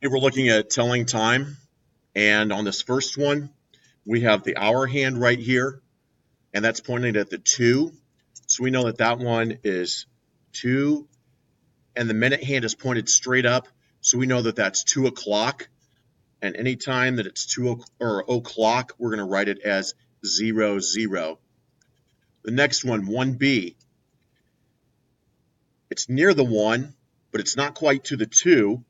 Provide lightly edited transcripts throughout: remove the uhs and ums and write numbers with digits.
Here we're looking at telling time, and on this first one, we have the hour hand right here, and that's pointing at the 2. So we know that that one is 2, and the minute hand is pointed straight up, so we know that that's 2 o'clock. And any time that it's 2 or o'clock, we're going to write it as 00. The next one, 1B, it's near the 1, but it's not quite to the 2.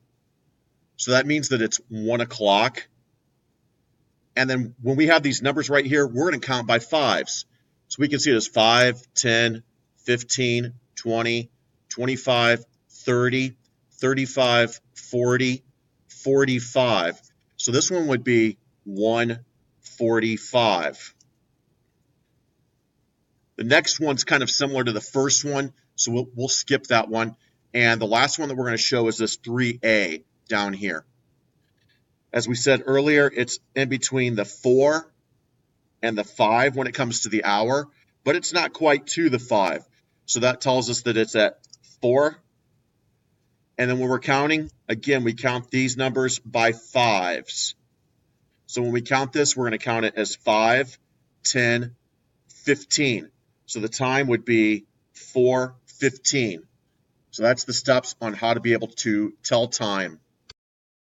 So that means that it's 1 o'clock. And then when we have these numbers right here, we're going to count by fives. So we can see it as 5, 10, 15, 20, 25, 30, 35, 40, 45. So this one would be 1:45. The next one's kind of similar to the first one, so we'll skip that one. And the last one that we're going to show is this 3A down here. As we said earlier, it's in between the 4 and the 5 when it comes to the hour, but it's not quite to the 5. So that tells us that it's at 4. And then when we're counting, again, we count these numbers by fives. So when we count this, we're going to count it as 5, 10, 15. So the time would be 4:15. So that's the steps on how to be able to tell time.